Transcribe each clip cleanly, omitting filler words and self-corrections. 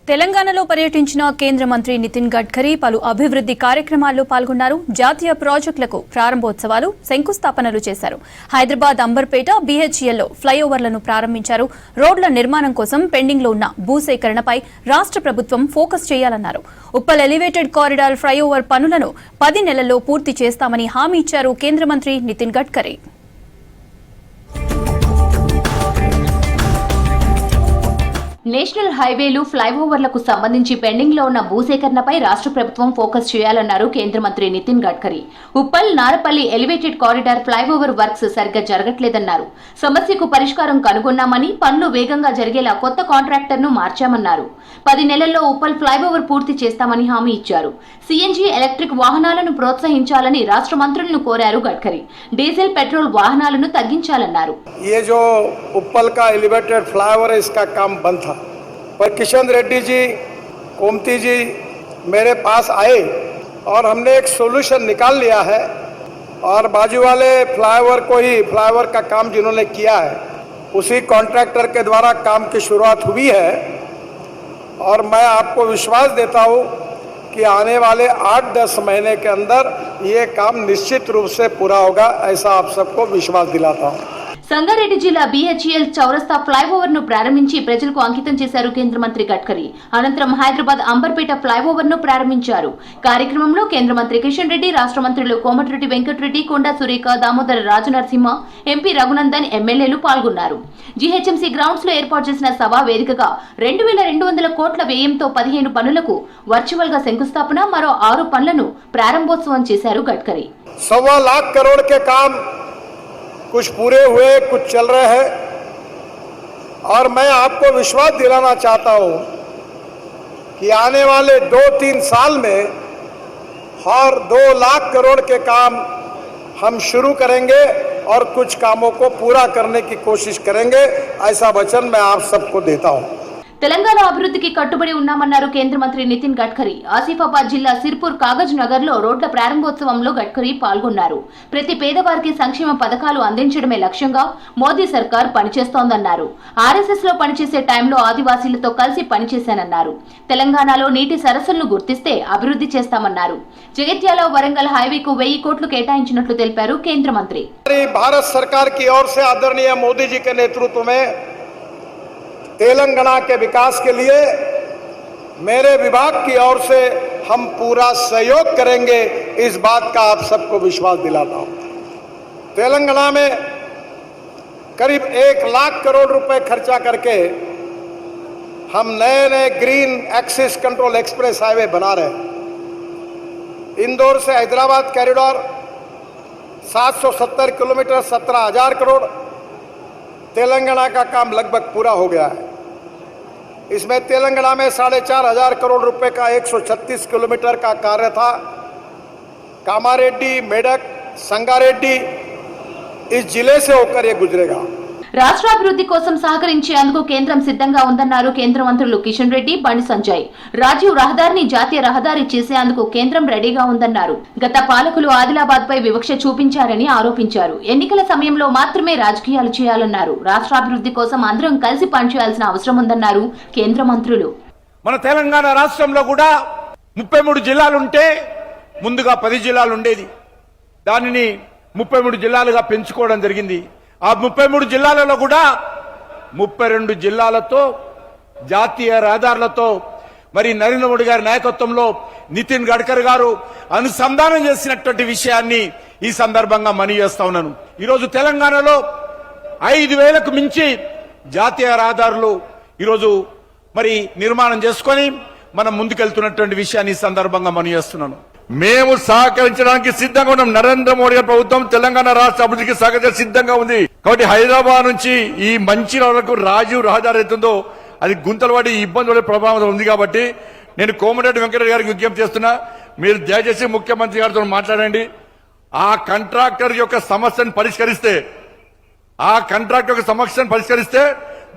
తెలంగాణలో పర్యటించిన కేంద్ర మంత్రి నితిన్ గడ్కరీ పలు అభివృద్ధి కార్యక్రమాల్లో పాల్గొన్నారు. జాతీయ ప్రాజెక్టులకు ప్రారంభోత్సవాలు, శంకుస్థాపనలు చేశారు. హైదరాబాద్ అంబర్పేట బీహెచ్ఈఎల్లో ఫ్లైఓవర్లను ప్రారంభించారు. రోడ్ల నిర్మాణం కోసం పెండింగ్లో ఉన్న భూసేకరణపై రాష్ట్ర ప్రభుత్వం ఫోకస్ చేయాలన్నారు. ఉప్పల్ ఎలివేటెడ్ కారిడార్ ఫ్లైఓవర్ పనులను 10 నెలల్లో పూర్తి చేస్తామని హామీ ఇచ్చారు కేంద్ర మంత్రి నితిన్ గడ్కరీ. నేషనల్ హైవేలు ఫ్లైఓవర్లకు సంబంధించి పెండింగ్ లో ఉన్న భూసేకరణపై రాష్ట్ర ప్రభుత్వం ఫోకస్ చేయాలన్నారు కేంద్ర మంత్రి Nitin Gadkari. Uppal Narapalli elevated corridor flyover works సరిగ్గా జరగట్లేదన్నారు. సమస్యకు పరిష్కారం కనుగొన్నామని, పనులు వేగంగా జరిగేలా కొత్త కాంట్రాక్టర్ను మార్చామన్నారు. 10 నెలల్లో ఉప్పల్ ఫ్లైఓవర్ పూర్తి చేస్తామని హామీ ఇచ్చారు. సిఎన్జి ఎలక్ట్రిక్ వాహనాలను ప్రోత్సహించాలని రాష్ట్ర మంత్రులను కోరారు గడ్కరీ. డీజిల్, పెట్రోల్ వాహనాలను తగ్గించాలన్నారు. पर किशन रेड्डी जी, कोमती जी मेरे पास आए और हमने एक सोल्यूशन निकाल लिया है और बाजू वाले फ्लाईओवर को ही, फ्लाईओवर का काम जिन्होंने किया है उसी कॉन्ट्रैक्टर के द्वारा काम की शुरुआत हुई है और मैं आपको विश्वास देता हूँ कि आने वाले 8-10 महीने के अंदर ये काम निश्चित रूप से पूरा होगा, ऐसा आप सबको विश्वास दिलाता हूँ. సంగారెడ్డి జిల్లా బీహెచ్ఈఎల్ చౌరస్తా ఫ్లైఓవర్ ను ప్రారంభించి ప్రజలకు అంకితం చేశారు కేంద్ర మంత్రి గడ్కరీ. అనంతరం హైదరాబాద్ అంబర్పేట ఫ్లైఓవర్ ను ప్రారంభించారు. కార్యక్రమంలో కేంద్ర మంత్రి కిషన్ రెడ్డి, రాష్ట్ర మంత్రులు కోమటిరెడ్డి వెంకటరెడ్డి, కొండా సురేఖ, దామోదర రాజనరసింహ, ఎంపీ రఘునందన్, ఎమ్మెల్యేలు పాల్గొన్నారు. జీహెచ్ఎంసీ గ్రౌండ్స్ లో ఏర్పాటు చేసిన సభా వేదికగా 2200 కోట్ల వ్యయంతో 15 పనులకు వర్చువల్ గా శంకుస్థాపన, మరో 6 పనులను ప్రారంభోత్సవం చేశారు గడ్కరీ. 1.25 लाख करोड़ के काम कुछ पूरे हुए, कुछ चल रहे हैं और मैं आपको विश्वास दिलाना चाहता हूं कि आने वाले 2-3 साल में और 2 लाख करोड़ के काम हम शुरू करेंगे और कुछ कामों को पूरा करने की कोशिश करेंगे, ऐसा वचन मैं आप सबको देता हूं. తెలంగాణ అభివృద్ధికి కట్టుబడి ఉన్నామన్నారు కేంద్ర మంత్రి నితిన్ గడ్కరీ. ఆసిఫాబాద్ జిల్లా సిర్పూర్ కాగజ్ నగర్ లో రోడ్ల ప్రారంభోత్సవంలో గడ్కరీ పాల్గొన్నారు. ప్రతి పేదవారికి సంక్షేమ పథకాలు అందించడమే లక్ష్యంగా మోదీ సర్కార్ పనిచేస్తోందన్నారు. ఆర్ఎస్ఎస్ లో పనిచేసే టైంలో ఆదివాసీలతో కలిసి పనిచేశానన్నారు. తెలంగాణలో నీటి సరస్సులను గుర్తిస్తే అభివృద్ధి చేస్తామన్నారు. జగిత్యాల వరంగల్ హైవేకు 1000 కోట్లు కేటాయించినట్లు తెలిపారు కేంద్ర మంత్రి. భారత్ సర్కార్ की ओर से आदरणीय मोदी जी के नेतृत्व में तेलंगाना के विकास के लिए मेरे विभाग की ओर से हम पूरा सहयोग करेंगे, इस बात का आप सबको विश्वास दिलाता हूं. तेलंगाना में करीब 1 लाख करोड़ रुपए खर्चा करके हम नए green axis control express highway बना रहे हैं. इंदौर से हैदराबाद कॉरिडोर 770 किलोमीटर, 17,000 करोड़. तेलंगाना का काम लगभग पूरा हो गया है. इसमें तेलंगाना में 4,500 करोड़ रुपए का 136 किलोमीटर का कार्य था. कामारेड्डी, मेडक, संगारेड्डी इस जिले से होकर ये गुजरेगा. రాష్ట్ర అభివృద్ధి కోసం సహకరించేందుకు కేంద్రం సిద్ధంగా ఉందన్నారు కేంద్ర మంత్రులు కిషన్ రెడ్డి, బండి సంజయ్. రాజీవ్ రహదారిని జాతీయ రహదారి చేసేందుకు కేంద్రం రెడీగా ఉందన్నారు. గత పాలకులు ఆదిలాబాద్ పై వివక్ష చూపించారని ఆరోపించారు. ఎన్నికల సమయంలో మాత్రమే రాజకీయాలు చేయాలన్నారు. రాష్ట్రాభివృద్ధి కోసం అందరం కలిసి పనిచేయాల్సిన అవసరం ఉందన్నారు కేంద్ర మంత్రులు. మన తెలంగాణ రాష్ట్రంలో కూడా 33 జిల్లాలుంటే ముందుగా 10 జిల్లాలు ఉండేది. దానిని 33 జిల్లాలుగా పెంచుకోవడం జరిగింది. ఆ 33 జిల్లాలలో కూడా 32 జిల్లాలతో జాతీయ రహదారులతో మరి నరేంద్ర మోడీ గారి నాయకత్వంలో నితిన్ గడ్కరీ గారు అనుసంధానం చేసినటువంటి విషయాన్ని ఈ సందర్భంగా మనవి చేస్తా ఉన్నాను. ఈరోజు తెలంగాణలో 5,000కు మించి జాతీయ రహదారులు ఈరోజు మరి నిర్మాణం చేసుకొని మనం ముందుకెళ్తున్నటువంటి విషయాన్ని ఈ సందర్భంగా మనవి చేస్తున్నాను. మేము సహకరించడానికి సిద్ధంగా ఉన్నాం. నరేంద్ర మోడీ గారి ప్రభుత్వం తెలంగాణ రాష్ట్ర అభివృద్ధికి సహకరించడానికి సిద్ధంగా ఉంది. కాబట్టి హైదరాబాద్ నుంచి ఈ మంచిర్యాల వరకు రాజీవ్ రహదారి అవుతుందో అది గుంతలు పడి ఇబ్బంది పడే ప్రభావం ఉంది. కాబట్టి నేను కోమటిరెడ్డి వెంకటరెడ్డి గారికి విజ్ఞప్తి చేస్తున్నా, మీరు దయచేసి ముఖ్యమంత్రి గారితో మాట్లాడండి. ఆ కాంట్రాక్టర్ యొక్క సమస్యను పరిష్కరిస్తే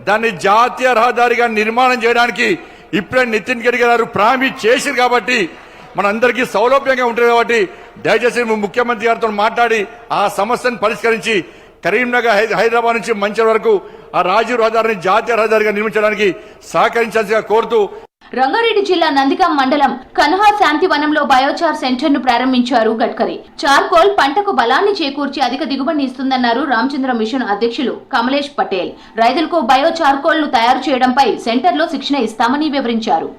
దాన్ని జాతీయ రహదారిగా నిర్మాణం చేయడానికి ఇప్పుడే నితిన్ గడ్కరీ గారు ప్రామిస్ చేశారు. కాబట్టి మనందరికీ సౌలభ్యంగా ఉంటుంది. కాబట్టి దయచేసి ముఖ్యమంత్రి గారితో మాట్లాడి ఆ సమస్యను పరిష్కరించి కరీంనగర్, హైదరాబాద్ నుంచి మంచిర్యాల వరకు ఆ రాజీవ్ రహదారిని జాతీయ రహదారిగా నిర్మించడానికి సహకరించాల్సిగా కోరుతూ రంగారెడ్డి జిల్లా నందిగాం మండలం కన్హా శాంతివనంలో బయోచార్ సెంటర్ ను ప్రారంభించారు గడ్కరీ. చార్కోల్ పంటకు బలాన్ని చేకూర్చి అధిక దిగుబడిని ఇస్తుందన్నారు రామచంద్ర మిషన్ అధ్యక్షులు కమలేష్ పటేల్. రైతులకు బయో చార్కోల్ ను తయారు చేయడంపై సెంటర్లో శిక్షణ ఇస్తామని వివరించారు.